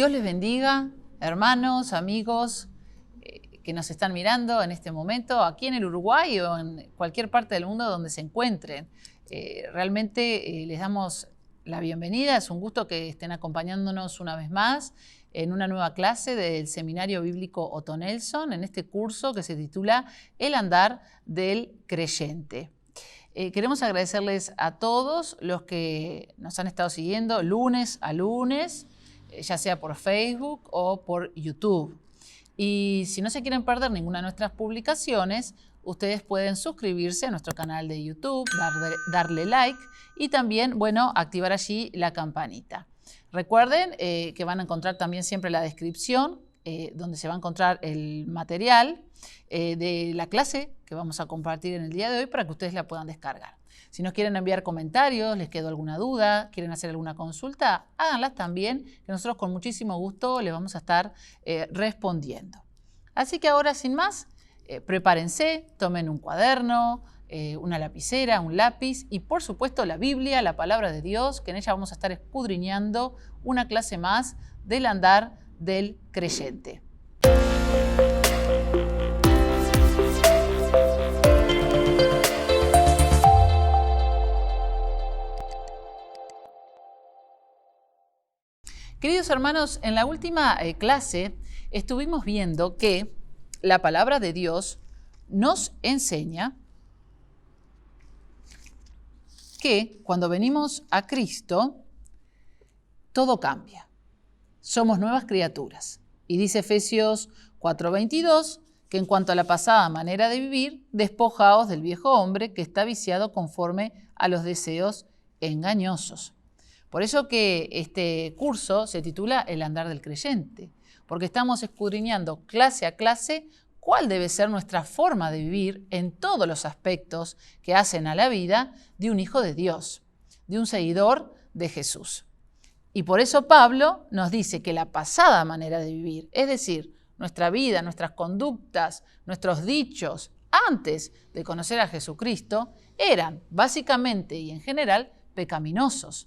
Dios les bendiga, hermanos, amigos que nos están mirando en este momento, aquí en el Uruguay o en cualquier parte del mundo donde se encuentren. Realmente les damos la bienvenida, es un gusto que estén acompañándonos una vez más en una nueva clase del Seminario Bíblico Otto Nelson, en este curso que se titula El andar del creyente. Queremos agradecerles a todos los que nos han estado siguiendo lunes a lunes, ya sea por Facebook o por YouTube. Y si no se quieren perder ninguna de nuestras publicaciones, ustedes pueden suscribirse a nuestro canal de YouTube, darle like y también, activar allí la campanita. Recuerden que van a encontrar también siempre la descripción donde se va a encontrar el material de la clase que vamos a compartir en el día de hoy para que ustedes la puedan descargar. Si nos quieren enviar comentarios, les quedó alguna duda, quieren hacer alguna consulta, háganlas también, que nosotros con muchísimo gusto les vamos a estar respondiendo. Así que ahora, sin más, prepárense, tomen un cuaderno, una lapicera, un lápiz y, por supuesto, la Biblia, la Palabra de Dios, que en ella vamos a estar escudriñando una clase más del andar del creyente. Queridos hermanos, en la última clase estuvimos viendo que la palabra de Dios nos enseña que cuando venimos a Cristo, todo cambia. Somos nuevas criaturas. Y dice Efesios 4:22 que en cuanto a la pasada manera de vivir, despojaos del viejo hombre que está viciado conforme a los deseos engañosos. Por eso que este curso se titula El andar del creyente, porque estamos escudriñando clase a clase cuál debe ser nuestra forma de vivir en todos los aspectos que hacen a la vida de un hijo de Dios, de un seguidor de Jesús. Y por eso Pablo nos dice que la pasada manera de vivir, es decir, nuestra vida, nuestras conductas, nuestros dichos, antes de conocer a Jesucristo, eran básicamente y en general pecaminosos.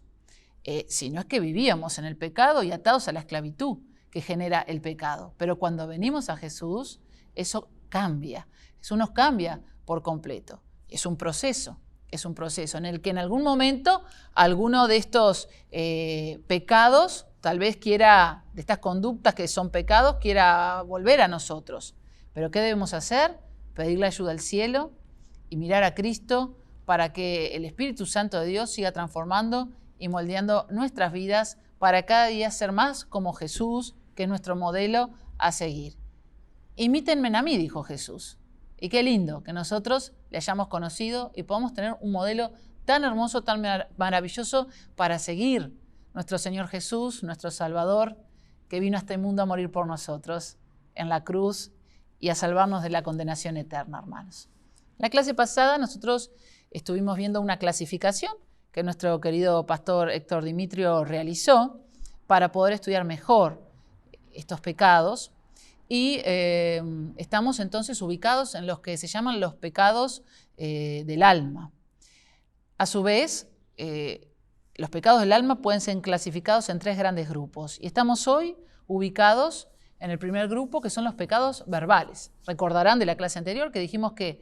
Si no es que vivíamos en el pecado y atados a la esclavitud que genera el pecado. Pero cuando venimos a Jesús, eso cambia. Eso nos cambia por completo. Es un proceso en el que en algún momento alguno de estos pecados, tal vez quiera, de estas conductas que son pecados, quiera volver a nosotros. Pero ¿qué debemos hacer? Pedirle ayuda al cielo y mirar a Cristo para que el Espíritu Santo de Dios siga transformando y moldeando nuestras vidas para cada día ser más como Jesús, que es nuestro modelo a seguir. Imítenme a mí, dijo Jesús. Y qué lindo que nosotros le hayamos conocido y podamos tener un modelo tan hermoso, tan maravilloso para seguir nuestro Señor Jesús, nuestro Salvador, que vino a este mundo a morir por nosotros en la cruz y a salvarnos de la condenación eterna, hermanos. En la clase pasada nosotros estuvimos viendo una clasificación que nuestro querido pastor Héctor Dimitrio realizó para poder estudiar mejor estos pecados. Y estamos entonces ubicados en los que se llaman los pecados del alma. A su vez, los pecados del alma pueden ser clasificados en tres grandes grupos. Y estamos hoy ubicados en el primer grupo, que son los pecados verbales. Recordarán de la clase anterior que dijimos que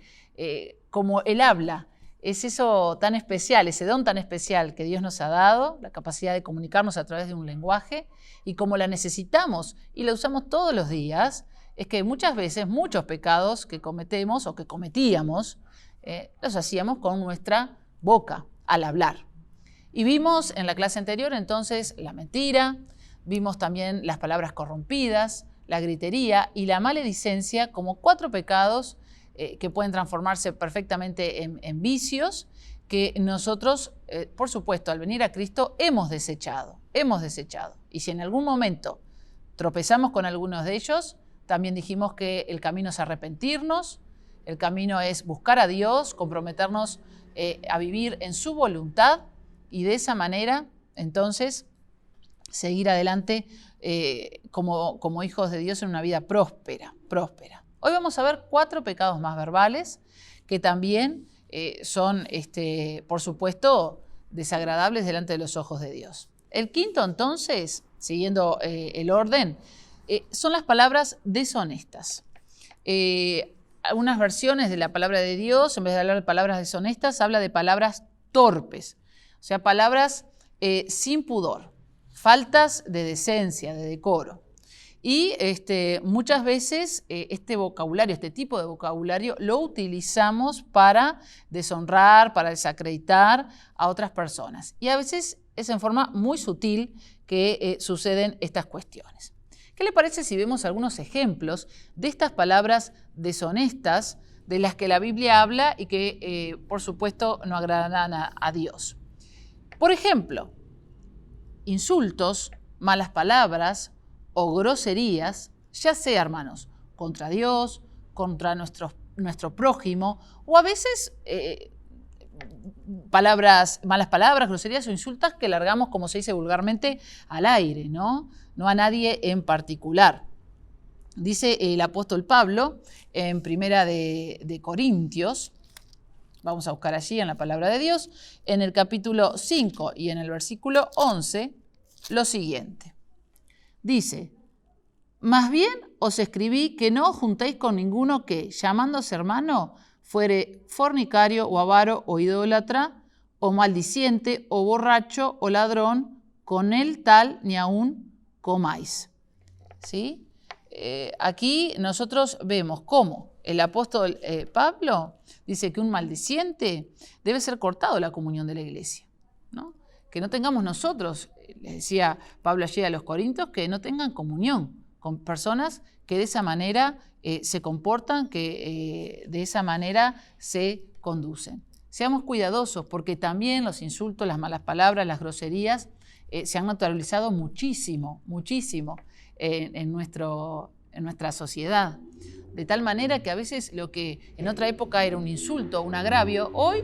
como el habla es eso tan especial, ese don tan especial que Dios nos ha dado, la capacidad de comunicarnos a través de un lenguaje, y como la necesitamos y la usamos todos los días, es que muchas veces muchos pecados que cometemos o que cometíamos, los hacíamos con nuestra boca al hablar. Y vimos en la clase anterior entonces la mentira, vimos también las palabras corrompidas, la gritería y la maledicencia como 4 pecados que pueden transformarse perfectamente en vicios que nosotros, por supuesto, al venir a Cristo hemos desechado. Y si en algún momento tropezamos con algunos de ellos, también dijimos que el camino es arrepentirnos, el camino es buscar a Dios, comprometernos a vivir en su voluntad y de esa manera, entonces, seguir adelante como hijos de Dios en una vida próspera. Hoy vamos a ver 4 pecados más verbales que también son, por supuesto, desagradables delante de los ojos de Dios. El quinto, entonces, siguiendo el orden, son las palabras deshonestas. Algunas versiones de la palabra de Dios, en vez de hablar de palabras deshonestas, habla de palabras torpes, o sea, palabras sin pudor, faltas de decencia, de decoro. Y muchas veces este vocabulario, este tipo de vocabulario, lo utilizamos para deshonrar, para desacreditar a otras personas. Y a veces es en forma muy sutil que suceden estas cuestiones. ¿Qué le parece si vemos algunos ejemplos de estas palabras deshonestas de las que la Biblia habla y que, por supuesto, no agradan a Dios? Por ejemplo, insultos, malas palabras o groserías, ya sea, hermanos, contra Dios, contra nuestro prójimo, o a veces malas palabras, groserías o insultos que largamos, como se dice vulgarmente, al aire, ¿no? No a nadie en particular. Dice el apóstol Pablo en Primera de Corintios, vamos a buscar allí en la palabra de Dios, en el capítulo 5 y en el versículo 11, lo siguiente. Dice, más bien os escribí que no os juntéis con ninguno que, llamándose hermano, fuere fornicario o avaro o idólatra o maldiciente o borracho o ladrón, con él tal ni aún comáis. ¿Sí? Aquí nosotros vemos cómo el apóstol Pablo dice que un maldiciente debe ser cortado de la comunión de la iglesia, ¿no? Que no tengamos nosotros, les decía Pablo allí a los Corintios, que no tengan comunión con personas que de esa manera se comportan, que de esa manera se conducen. Seamos cuidadosos porque también los insultos, las malas palabras, las groserías se han naturalizado muchísimo, muchísimo en nuestra sociedad. De tal manera que a veces lo que en otra época era un insulto, un agravio, hoy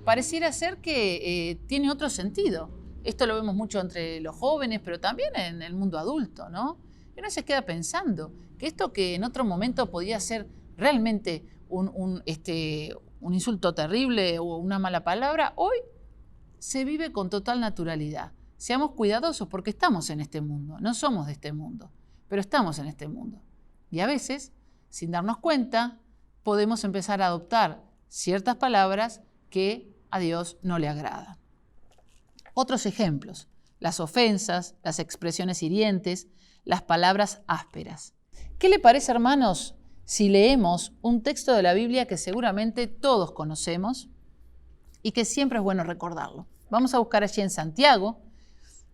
pareciera ser que tiene otro sentido. Esto lo vemos mucho entre los jóvenes, pero también en el mundo adulto, ¿no? Y uno se queda pensando que esto que en otro momento podía ser realmente un insulto terrible o una mala palabra, hoy se vive con total naturalidad. Seamos cuidadosos porque estamos en este mundo, no somos de este mundo, pero estamos en este mundo. Y a veces, sin darnos cuenta, podemos empezar a adoptar ciertas palabras que a Dios no le agradan. Otros ejemplos, las ofensas, las expresiones hirientes, las palabras ásperas. ¿Qué le parece, hermanos, si leemos un texto de la Biblia que seguramente todos conocemos y que siempre es bueno recordarlo? Vamos a buscar allí en Santiago,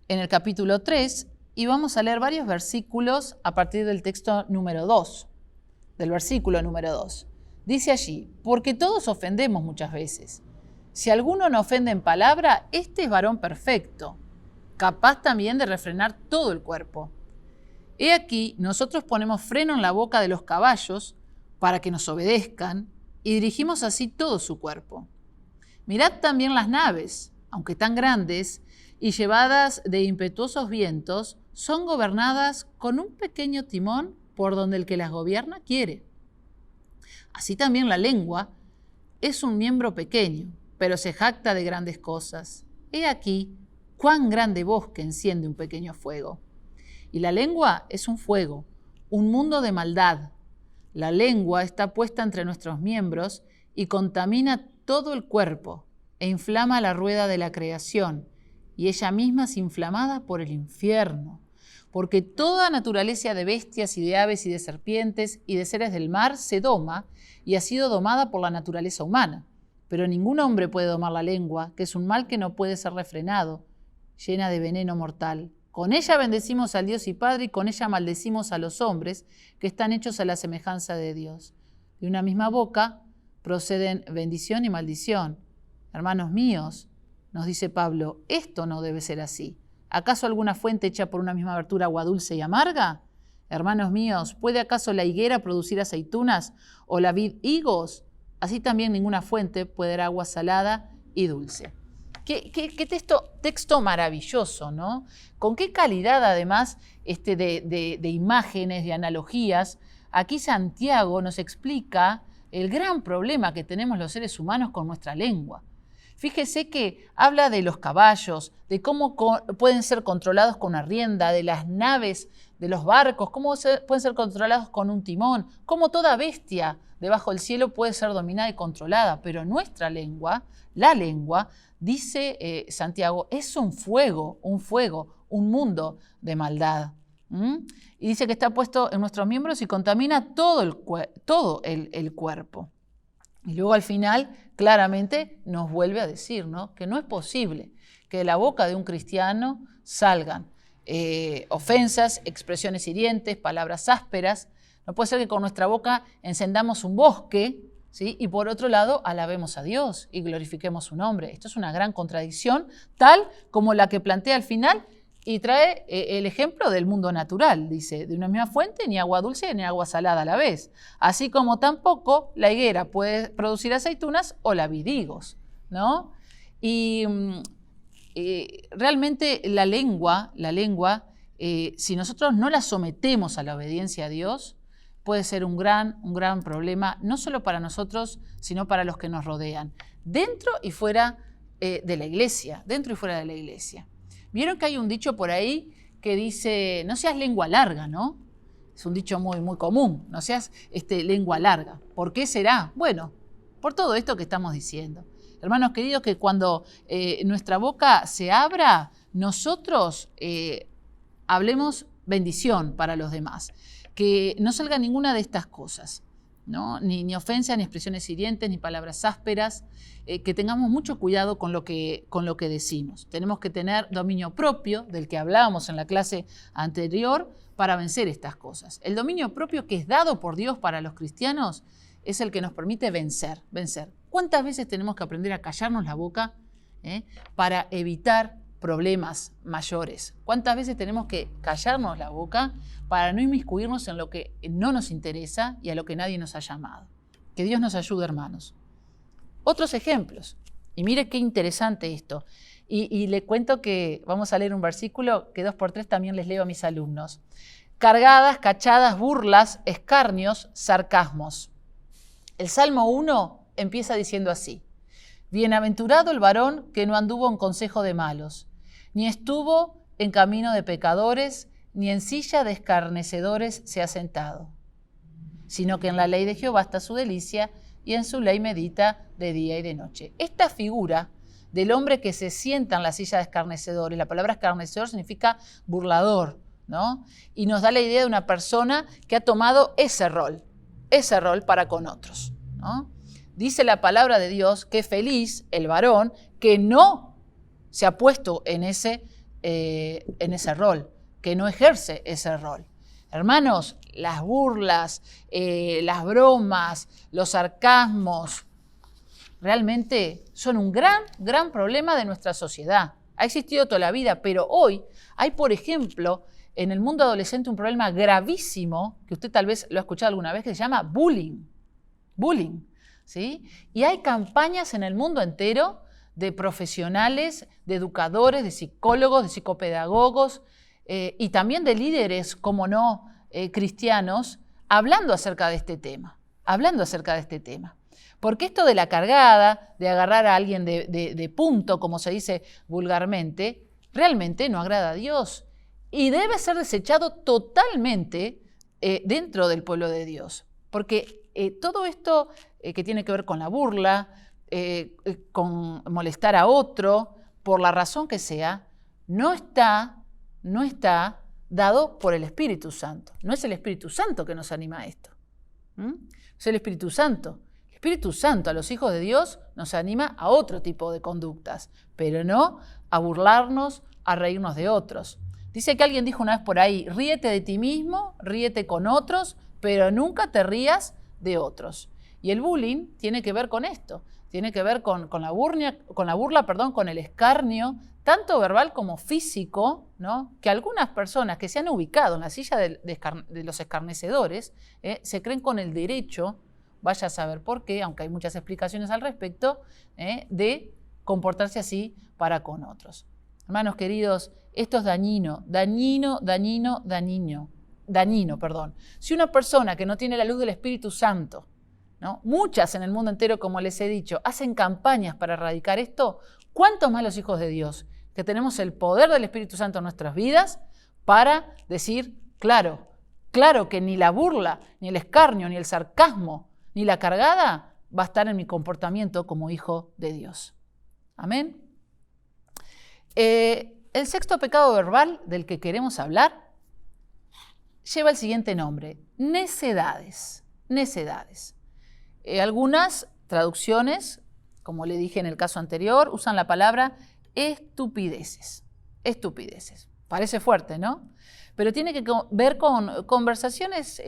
en el capítulo 3, y vamos a leer varios versículos a partir del texto número 2, del versículo número 2. Dice allí, porque todos ofendemos muchas veces. Si alguno no ofende en palabra, este es varón perfecto, capaz también de refrenar todo el cuerpo. He aquí, nosotros ponemos freno en la boca de los caballos para que nos obedezcan y dirigimos así todo su cuerpo. Mirad también las naves, aunque tan grandes y llevadas de impetuosos vientos, son gobernadas con un pequeño timón por donde el que las gobierna quiere. Así también la lengua es un miembro pequeño, pero se jacta de grandes cosas. He aquí cuán grande bosque enciende un pequeño fuego. Y la lengua es un fuego, un mundo de maldad. La lengua está puesta entre nuestros miembros y contamina todo el cuerpo e inflama la rueda de la creación, y ella misma es inflamada por el infierno. Porque toda naturaleza de bestias y de aves y de serpientes y de seres del mar se doma y ha sido domada por la naturaleza humana. Pero ningún hombre puede domar la lengua, que es un mal que no puede ser refrenado, llena de veneno mortal. Con ella bendecimos al Dios y Padre y con ella maldecimos a los hombres que están hechos a la semejanza de Dios. De una misma boca proceden bendición y maldición. Hermanos míos, nos dice Pablo, esto no debe ser así. ¿Acaso alguna fuente hecha por una misma abertura agua dulce y amarga? Hermanos míos, ¿puede acaso la higuera producir aceitunas o la vid higos? Así también ninguna fuente puede dar agua salada y dulce. Qué texto maravilloso, ¿no? Con qué calidad, además, de imágenes, de analogías. Aquí Santiago nos explica el gran problema que tenemos los seres humanos con nuestra lengua. Fíjese que habla de los caballos, de cómo pueden ser controlados con una rienda, de las naves, de los barcos, cómo pueden ser controlados con un timón, cómo toda bestia debajo del cielo puede ser dominada y controlada. Pero nuestra lengua, la lengua, dice Santiago, es un fuego, un mundo de maldad. Y dice que está puesto en nuestros miembros y contamina todo el cuerpo. Y luego al final claramente nos vuelve a decir, ¿no?, que no es posible que de la boca de un cristiano salgan ofensas, expresiones hirientes, palabras ásperas. No puede ser que con nuestra boca encendamos un bosque, ¿sí?, y por otro lado alabemos a Dios y glorifiquemos su nombre. Esto es una gran contradicción, tal como la que plantea al final y trae el ejemplo del mundo natural. Dice, de una misma fuente ni agua dulce ni agua salada a la vez. Así como tampoco la higuera puede producir aceitunas o la vid higos, ¿no? Y realmente la lengua, si nosotros no la sometemos a la obediencia a Dios, puede ser un gran problema, no solo para nosotros, sino para los que nos rodean, dentro y fuera de la iglesia, Vieron que hay un dicho por ahí que dice, no seas lengua larga, ¿no? Es un dicho muy, muy común, no seas lengua larga. ¿Por qué será? Bueno, por todo esto que estamos diciendo. Hermanos queridos, que cuando nuestra boca se abra, nosotros hablemos bendición para los demás. Que no salga ninguna de estas cosas, ¿no? Ni ofensa, ni expresiones hirientes, ni palabras ásperas. Que tengamos mucho cuidado con lo que decimos. Tenemos que tener dominio propio, del que hablábamos en la clase anterior, para vencer estas cosas. El dominio propio que es dado por Dios para los cristianos es el que nos permite vencer. ¿Cuántas veces tenemos que aprender a callarnos la boca para evitar problemas mayores? ¿Cuántas veces tenemos que callarnos la boca para no inmiscuirnos en lo que no nos interesa y a lo que nadie nos ha llamado? Que Dios nos ayude, hermanos. Otros ejemplos. Y mire qué interesante esto. Y le cuento que vamos a leer un versículo que 2x3 también les leo a mis alumnos. Cargadas, cachadas, burlas, escarnios, sarcasmos. El Salmo 1 empieza diciendo así. Bienaventurado el varón que no anduvo en consejo de malos, ni estuvo en camino de pecadores, ni en silla de escarnecedores se ha sentado, sino que en la ley de Jehová está su delicia, y en su ley medita de día y de noche. Esta figura del hombre que se sienta en la silla de escarnecedores, la palabra escarnecedor significa burlador, ¿no? Y nos da la idea de una persona que ha tomado ese rol para con otros, ¿no? Dice la palabra de Dios que feliz el varón que no se ha puesto en ese rol, que no ejerce ese rol. Hermanos, las burlas, las bromas, los sarcasmos, realmente son un gran problema de nuestra sociedad. Ha existido toda la vida, pero hoy hay, por ejemplo, en el mundo adolescente un problema gravísimo, que usted tal vez lo ha escuchado alguna vez, que se llama bullying. ¿Sí? Y hay campañas en el mundo entero de profesionales, de educadores, de psicólogos, de psicopedagogos y también de líderes, como no, cristianos, hablando acerca de este tema. Porque esto de la cargada, de agarrar a alguien de punto, como se dice vulgarmente, realmente no agrada a Dios y debe ser desechado totalmente dentro del pueblo de Dios. Porque todo esto que tiene que ver con la burla, con molestar a otro, por la razón que sea, no está dado por el Espíritu Santo. No es el Espíritu Santo que nos anima a esto. Es el Espíritu Santo. El Espíritu Santo a los hijos de Dios nos anima a otro tipo de conductas, pero no a burlarnos, a reírnos de otros. Dice que alguien dijo una vez por ahí, ríete de ti mismo, ríete con otros, pero nunca te rías de otros. Y el bullying tiene que ver con esto, tiene que ver con la burla, con el escarnio, tanto verbal como físico, ¿no? Que algunas personas que se han ubicado en la silla de los escarnecedores se creen con el derecho, vaya a saber por qué, aunque hay muchas explicaciones al respecto, de comportarse así para con otros. Hermanos queridos, esto es dañino. Si una persona que no tiene la luz del Espíritu Santo ¿no? Muchas en el mundo entero, como les he dicho, hacen campañas para erradicar esto. ¿Cuántos más los hijos de Dios? Que tenemos el poder del Espíritu Santo en nuestras vidas para decir, claro que ni la burla, ni el escarnio, ni el sarcasmo, ni la cargada va a estar en mi comportamiento como hijo de Dios. Amén. El sexto pecado verbal del que queremos hablar lleva el siguiente nombre: necedades. Necedades. Algunas traducciones, como le dije en el caso anterior, usan la palabra estupideces. Estupideces. Parece fuerte, ¿no? Pero tiene que ver con conversaciones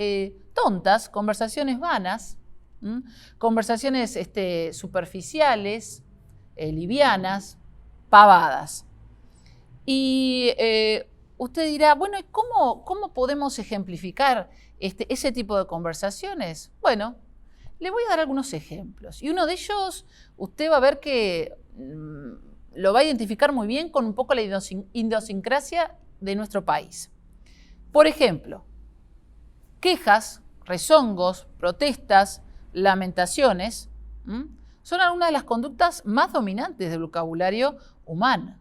tontas, conversaciones vanas, conversaciones superficiales, livianas, pavadas. Y usted dirá, bueno, ¿y cómo podemos ejemplificar ese tipo de conversaciones? Bueno, le voy a dar algunos ejemplos. Y uno de ellos, usted va a ver que lo va a identificar muy bien con un poco la idiosincrasia de nuestro país. Por ejemplo, quejas, rezongos, protestas, lamentaciones, son algunas de las conductas más dominantes del vocabulario humano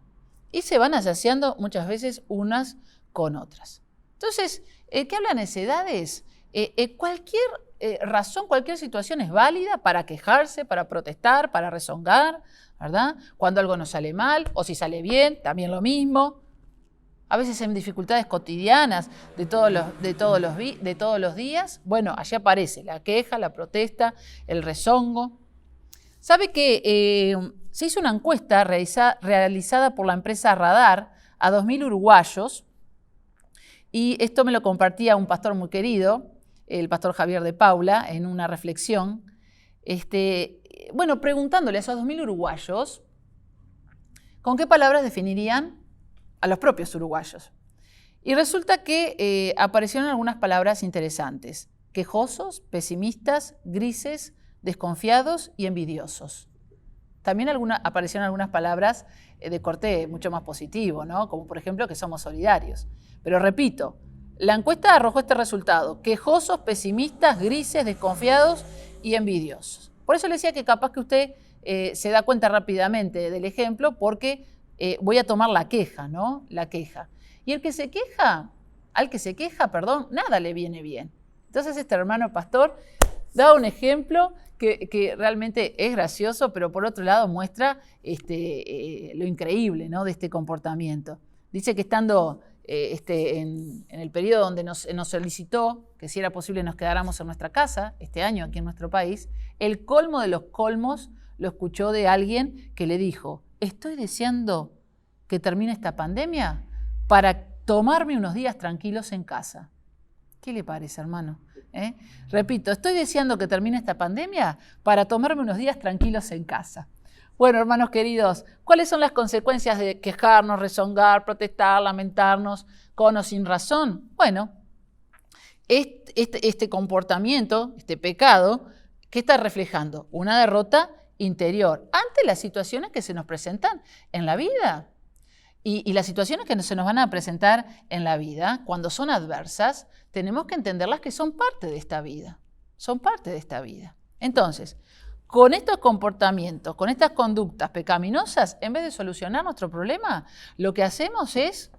y se van asociando muchas veces unas con otras. Entonces, ¿qué habla de necedades? Cualquier razón, cualquier situación es válida para quejarse, para protestar, para rezongar, ¿verdad? Cuando algo nos sale mal o si sale bien, también lo mismo. A veces en dificultades cotidianas de todos los días, bueno, allí aparece la queja, la protesta, el rezongo. ¿Sabe que se hizo una encuesta realizada por la empresa Radar a 2.000 uruguayos? Y esto me lo compartía un pastor muy querido, el pastor Javier de Paula, en una reflexión. Preguntándole a esos 2.000 uruguayos, ¿con qué palabras definirían a los propios uruguayos? Y resulta que aparecieron algunas palabras interesantes: quejosos, pesimistas, grises, desconfiados y envidiosos. También aparecieron algunas palabras de corte mucho más positivo, ¿no? Como por ejemplo que somos solidarios. Pero repito, la encuesta arrojó este resultado: quejosos, pesimistas, grises, desconfiados y envidiosos. Por eso le decía que capaz que usted se da cuenta rápidamente del ejemplo, porque voy a tomar la queja, ¿no? La queja. Y al que se queja, nada le viene bien. Entonces este hermano pastor da un ejemplo que realmente es gracioso, pero por otro lado muestra lo increíble, ¿no? De este comportamiento. Dice que estando en el periodo donde nos solicitó que si era posible nos quedáramos en nuestra casa, este año aquí en nuestro país, el colmo de los colmos lo escuchó de alguien que le dijo: estoy deseando que termine esta pandemia para tomarme unos días tranquilos en casa. ¿Qué le parece, hermano? Repito, estoy deseando que termine esta pandemia para tomarme unos días tranquilos en casa. Bueno, hermanos queridos, ¿cuáles son las consecuencias de quejarnos, rezongar, protestar, lamentarnos, con o sin razón? Bueno, este comportamiento, este pecado, ¿qué está reflejando? Una derrota interior ante las situaciones que se nos presentan en la vida. Y las situaciones que se nos van a presentar en la vida, cuando son adversas, tenemos que entenderlas que son parte de esta vida. Son parte de esta vida. Entonces, con estos comportamientos, con estas conductas pecaminosas, en vez de solucionar nuestro problema, lo que hacemos es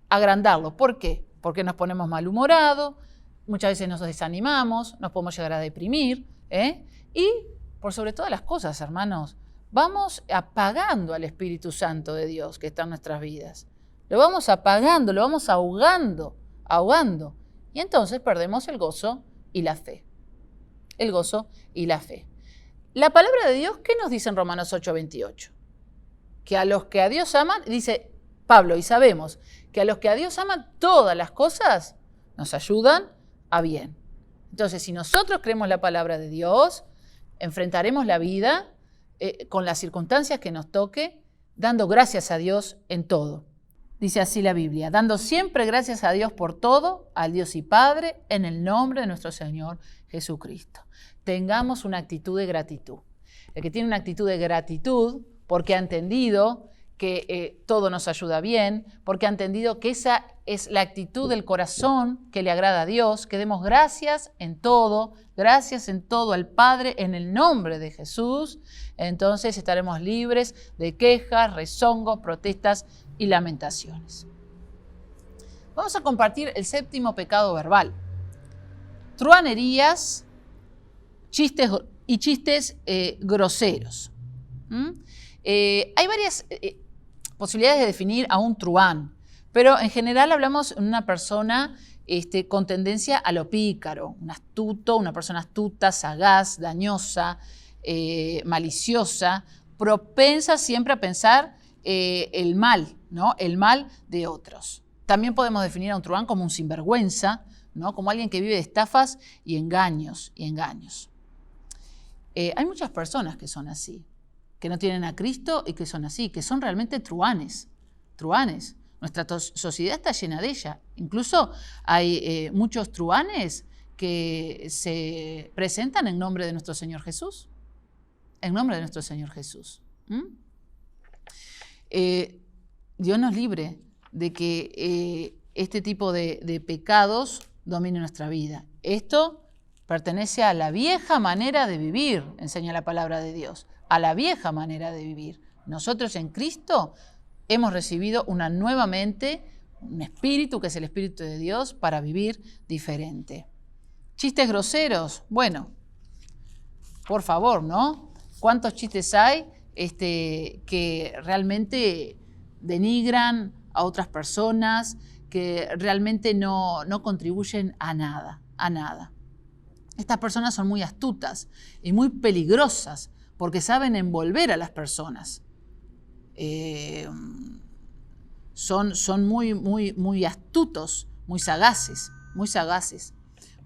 agrandarlo. ¿Por qué? Porque nos ponemos malhumorados, muchas veces nos desanimamos, nos podemos llegar a deprimir, y por sobre todas las cosas, hermanos, vamos apagando al Espíritu Santo de Dios que está en nuestras vidas. Lo vamos apagando, lo vamos ahogando. Y entonces perdemos el gozo y la fe. El gozo y la fe. La palabra de Dios, ¿qué nos dice en Romanos 8:28? Que a los que a Dios aman, dice Pablo, y sabemos que a los que a Dios aman, todas las cosas nos ayudan a bien. Entonces, si nosotros creemos la palabra de Dios, enfrentaremos la vida con las circunstancias que nos toque, dando gracias a Dios en todo. Dice así la Biblia: dando siempre gracias a Dios por todo, al Dios y Padre, en el nombre de nuestro Señor Jesucristo. Tengamos una actitud de gratitud. El que tiene una actitud de gratitud, porque ha entendido que todo nos ayuda bien, porque ha entendido que esa es la actitud del corazón que le agrada a Dios, que demos gracias en todo al Padre en el nombre de Jesús. Entonces estaremos libres de quejas, rezongos, protestas y lamentaciones. Vamos a compartir el séptimo pecado verbal. Truhanerías, chistes groseros. Hay varias posibilidades de definir a un truhán, pero en general hablamos de una persona con tendencia a lo pícaro, una persona astuta, sagaz, dañosa, maliciosa, propensa siempre a pensar el mal, ¿no? El mal de otros. También podemos definir a un truhán como un sinvergüenza, ¿no? Como alguien que vive de estafas y engaños. Hay muchas personas que son así, que no tienen a Cristo y que son así, que son realmente truhanes. Nuestra sociedad está llena de ella. Incluso hay muchos truhanes que se presentan en nombre de nuestro Señor Jesús. En nombre de nuestro Señor Jesús. Dios nos libre de que este tipo de pecados domine nuestra vida. Esto pertenece a la vieja manera de vivir, enseña la palabra de Dios. A la vieja manera de vivir. Nosotros en Cristo hemos recibido una nueva mente, un espíritu que es el Espíritu de Dios para vivir diferente. Chistes groseros, bueno, por favor, ¿no? ¿Cuántos chistes hay que realmente denigran a otras personas, que realmente no contribuyen a nada? Estas personas son muy astutas y muy peligrosas, porque saben envolver a las personas. Son muy astutos, muy sagaces,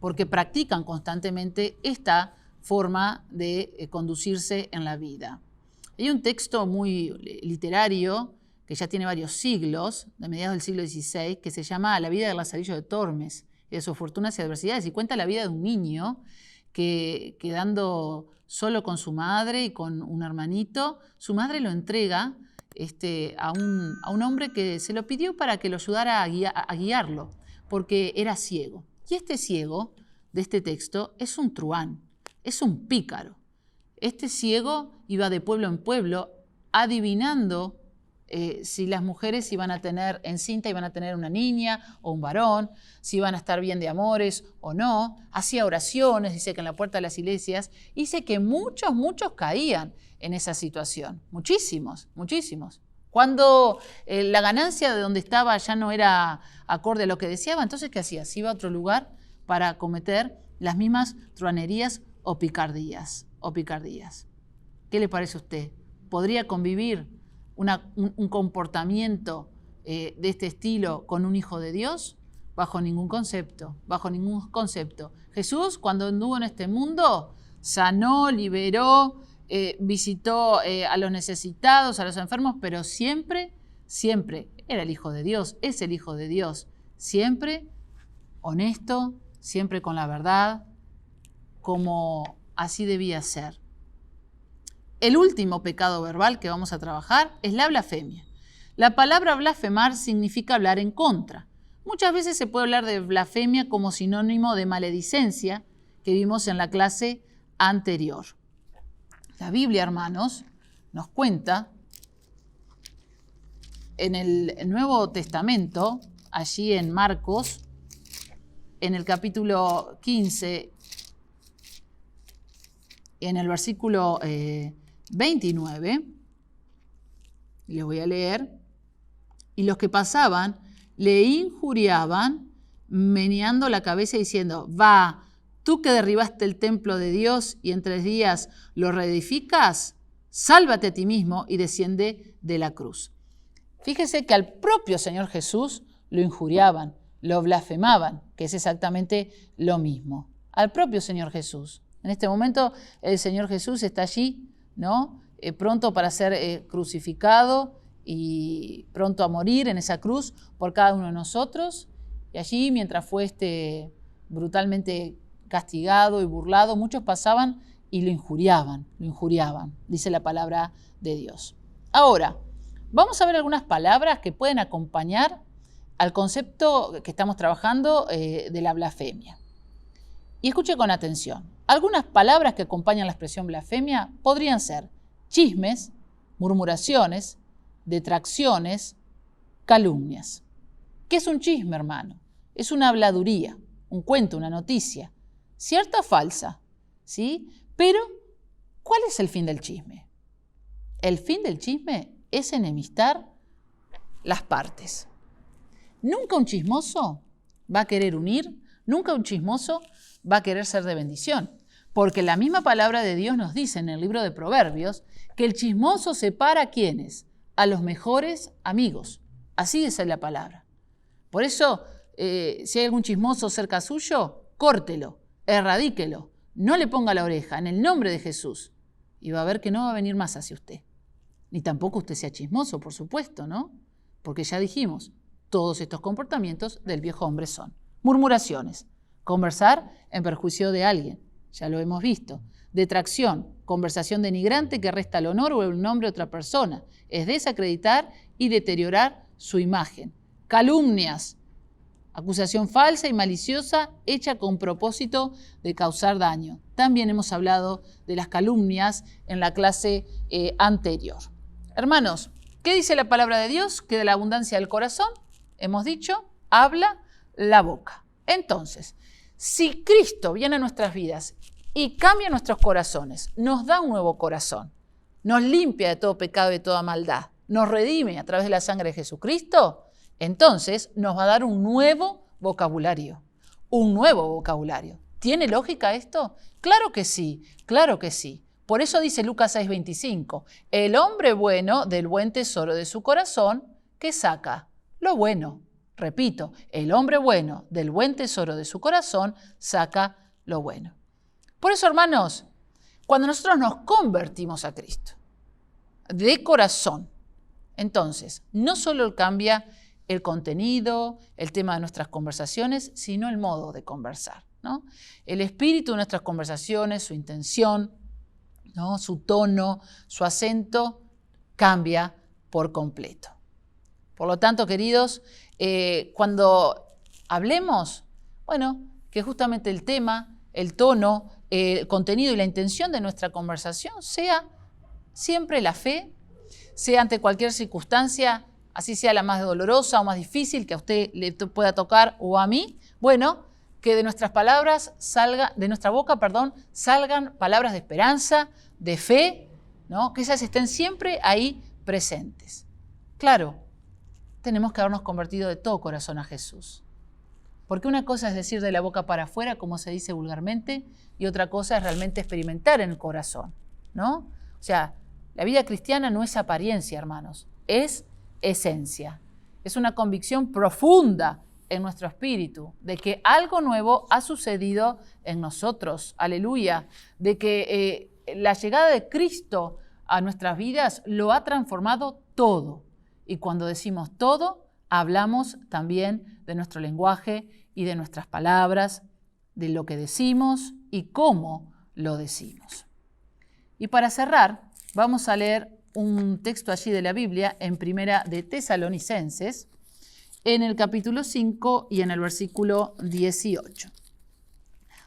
porque practican constantemente esta forma de conducirse en la vida. Hay un texto muy literario que ya tiene varios siglos, de mediados del siglo XVI, que se llama La vida de Lazarillo de Tormes, y de sus fortunas y adversidades, y cuenta la vida de un niño que, quedando solo con su madre y con un hermanito, su madre lo entrega a un hombre que se lo pidió para que lo ayudara a guiarlo, porque era ciego. Y este ciego de este texto es un truhán, es un pícaro. Este ciego iba de pueblo en pueblo adivinando si las mujeres iban a tener encinta, iban a tener una niña o un varón, si iban a estar bien de amores o no. Hacía oraciones, dice que en la puerta de las iglesias, dice que muchos caían en esa situación, muchísimos. Cuando la ganancia de donde estaba ya no era acorde a lo que deseaba, entonces ¿qué hacía? Se iba a otro lugar para cometer las mismas truhanerías o picardías. ¿Qué le parece a usted? ¿Podría convivir un comportamiento de este estilo con un hijo de Dios? Bajo ningún concepto. Jesús, cuando anduvo en este mundo, sanó, liberó, visitó a los necesitados, a los enfermos, pero siempre era el Hijo de Dios, es el Hijo de Dios. Siempre honesto, siempre con la verdad, como así debía ser. El último pecado verbal que vamos a trabajar es la blasfemia. La palabra blasfemar significa hablar en contra. Muchas veces se puede hablar de blasfemia como sinónimo de maledicencia, que vimos en la clase anterior. La Biblia, hermanos, nos cuenta en el Nuevo Testamento, allí en Marcos, en el capítulo 15, en el versículo 29, les voy a leer: y los que pasaban le injuriaban, meneando la cabeza y diciendo: va, tú que derribaste el templo de Dios y en 3 días lo reedificas, sálvate a ti mismo y desciende de la cruz. Fíjese que al propio Señor Jesús lo injuriaban, lo blasfemaban, que es exactamente lo mismo. Al propio Señor Jesús. En este momento el Señor Jesús está allí, ¿no? Pronto para ser crucificado y pronto a morir en esa cruz por cada uno de nosotros. Y allí, mientras fue brutalmente castigado y burlado, muchos pasaban y lo injuriaban, dice la palabra de Dios. Ahora, vamos a ver algunas palabras que pueden acompañar al concepto que estamos trabajando de la blasfemia. Y escuche con atención. Algunas palabras que acompañan la expresión blasfemia podrían ser chismes, murmuraciones, detracciones, calumnias. ¿Qué es un chisme, hermano? Es una habladuría, un cuento, una noticia, cierta o falsa, ¿sí? Pero, ¿cuál es el fin del chisme? El fin del chisme es enemistar las partes. Nunca un chismoso va a querer unir, nunca un chismoso va a querer ser de bendición, porque la misma palabra de Dios nos dice en el libro de Proverbios que el chismoso separa ¿a quiénes? A los mejores amigos. Así dice la palabra. Por eso, si hay algún chismoso cerca suyo, córtelo, erradíquelo, no le ponga la oreja en el nombre de Jesús y va a ver que no va a venir más hacia usted. Ni tampoco usted sea chismoso, por supuesto, ¿no? Porque ya dijimos, todos estos comportamientos del viejo hombre son murmuraciones, conversar en perjuicio de alguien, ya lo hemos visto, detracción, conversación denigrante que resta el honor o el nombre de otra persona, es desacreditar y deteriorar su imagen, calumnias, acusación falsa y maliciosa hecha con propósito de causar daño. También hemos hablado de las calumnias en la clase anterior. Hermanos, ¿qué dice la palabra de Dios? Que de la abundancia del corazón, hemos dicho, habla la boca. Entonces, si Cristo viene a nuestras vidas y cambia nuestros corazones, nos da un nuevo corazón, nos limpia de todo pecado y de toda maldad, nos redime a través de la sangre de Jesucristo, entonces nos va a dar un nuevo vocabulario, un nuevo vocabulario. ¿Tiene lógica esto? Claro que sí, claro que sí. Por eso dice Lucas 6:25, el hombre bueno del buen tesoro de su corazón que saca lo bueno. Repito, el hombre bueno del buen tesoro de su corazón saca lo bueno. Por eso, hermanos, cuando nosotros nos convertimos a Cristo, de corazón, entonces no solo cambia el contenido, el tema de nuestras conversaciones, sino el modo de conversar, ¿no? El espíritu de nuestras conversaciones, su intención, ¿no? Su tono, su acento, cambia por completo. Por lo tanto, queridos, cuando hablemos, bueno, que justamente el tema, el tono, el contenido y la intención de nuestra conversación sea siempre la fe, sea ante cualquier circunstancia, así sea la más dolorosa o más difícil que a usted le pueda tocar o a mí, bueno, que de nuestras palabras de nuestra boca, salgan palabras de esperanza, de fe, ¿no? Que esas estén siempre ahí presentes. Claro, tenemos que habernos convertido de todo corazón a Jesús. Porque una cosa es decir de la boca para afuera, como se dice vulgarmente, y otra cosa es realmente experimentar en el corazón, ¿no? O sea, la vida cristiana no es apariencia, hermanos, es esencia. Es una convicción profunda en nuestro espíritu de que algo nuevo ha sucedido en nosotros, aleluya, de que la llegada de Cristo a nuestras vidas lo ha transformado todo. Y cuando decimos todo, hablamos también de nuestro lenguaje y de nuestras palabras, de lo que decimos y cómo lo decimos. Y para cerrar, vamos a leer un texto allí de la Biblia en Primera de Tesalonicenses, en el capítulo 5 y en el versículo 18.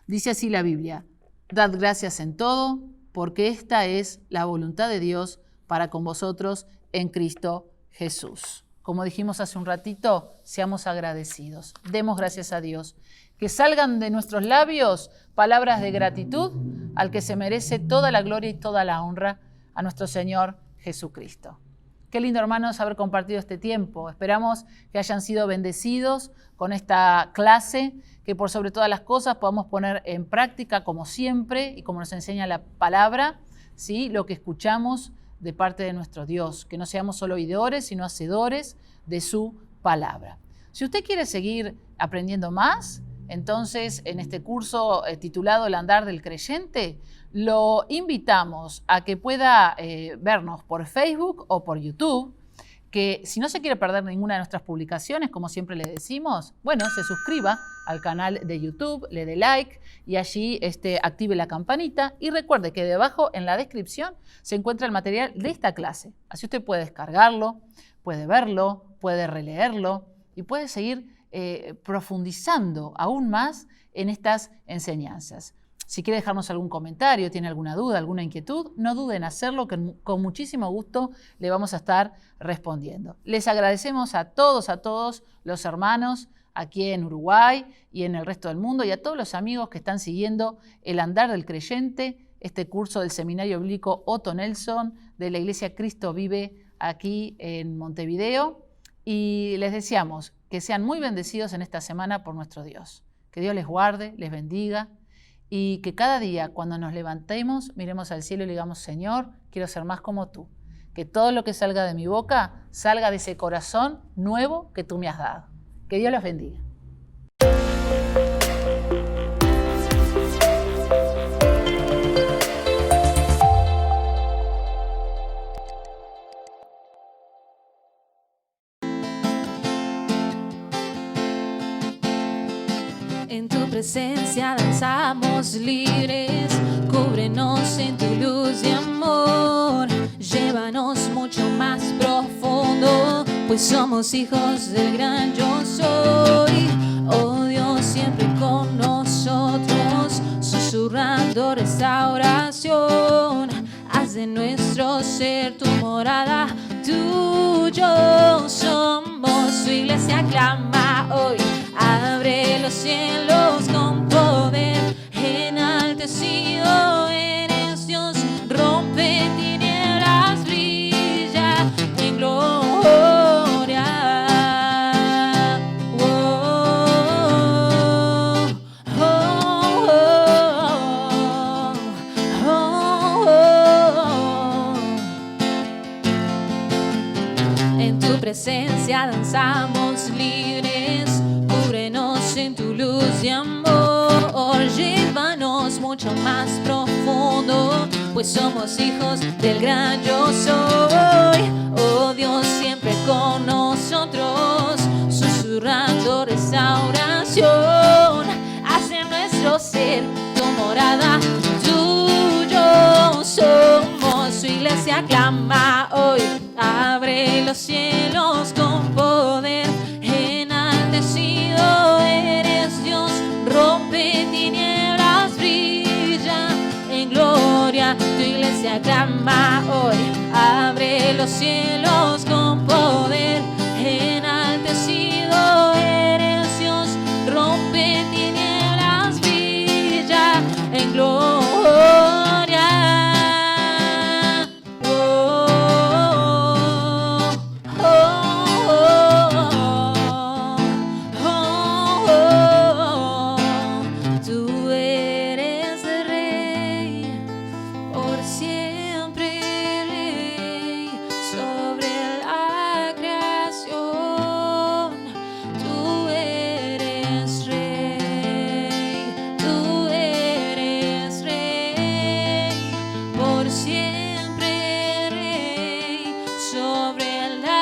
Dice así la Biblia: dad gracias en todo, porque esta es la voluntad de Dios para con vosotros en Cristo Jesús. Como dijimos hace un ratito, seamos agradecidos. Demos gracias a Dios. Que salgan de nuestros labios palabras de gratitud al que se merece toda la gloria y toda la honra, a nuestro Señor Jesucristo. Qué lindo, hermanos, haber compartido este tiempo. Esperamos que hayan sido bendecidos con esta clase, que por sobre todas las cosas podamos poner en práctica, como siempre, y como nos enseña la palabra, ¿sí?, lo que escuchamos de parte de nuestro Dios, que no seamos solo oidores, sino hacedores de su palabra. Si usted quiere seguir aprendiendo más, entonces en este curso titulado El andar del creyente, lo invitamos a que pueda vernos por Facebook o por YouTube, que si no se quiere perder ninguna de nuestras publicaciones, como siempre le decimos, bueno, se suscriba al canal de YouTube, le dé like y allí active la campanita. Y recuerde que debajo en la descripción se encuentra el material de esta clase. Así usted puede descargarlo, puede verlo, puede releerlo y puede seguir profundizando aún más en estas enseñanzas. Si quiere dejarnos algún comentario, tiene alguna duda, alguna inquietud, no duden en hacerlo, que con muchísimo gusto le vamos a estar respondiendo. Les agradecemos a todos los hermanos aquí en Uruguay y en el resto del mundo y a todos los amigos que están siguiendo el andar del creyente, este curso del Seminario Bíblico Otto Nelson de la Iglesia Cristo Vive aquí en Montevideo. Y les deseamos que sean muy bendecidos en esta semana por nuestro Dios. Que Dios les guarde, les bendiga. Y que cada día cuando nos levantemos, miremos al cielo y le digamos, Señor, quiero ser más como tú. Que todo lo que salga de mi boca salga de ese corazón nuevo que tú me has dado. Que Dios los bendiga. En tu presencia danzamos libres, cúbrenos en tu luz de amor, llévanos mucho más profundo, pues somos hijos del gran yo soy. Oh Dios, siempre con nosotros, susurrando restauración, haz de nuestro ser tu morada, tuyo somos. Tu iglesia clama hoy, abre los cielos con poder, enaltecido eres Dios, rompe tinieblas, brilla en gloria. Oh, oh, oh, oh, oh. En tu presencia danzamos libres, cúbrenos en tu luz de amor, llévanos mucho más profundo, pues somos hijos del gran yo soy. Oh Dios, siempre con nosotros, susurrando restauración, hace nuestro ser tu morada, tuyo somos. Tu iglesia clama hoy, abre los cielos con poder, enaltecido eres Dios, rompe tinieblas, brilla en gloria. Tu iglesia clama hoy, abre los cielos con poder, enaltecido eres Dios, rompe tinieblas, brilla en gloria. Siempre rey sobre la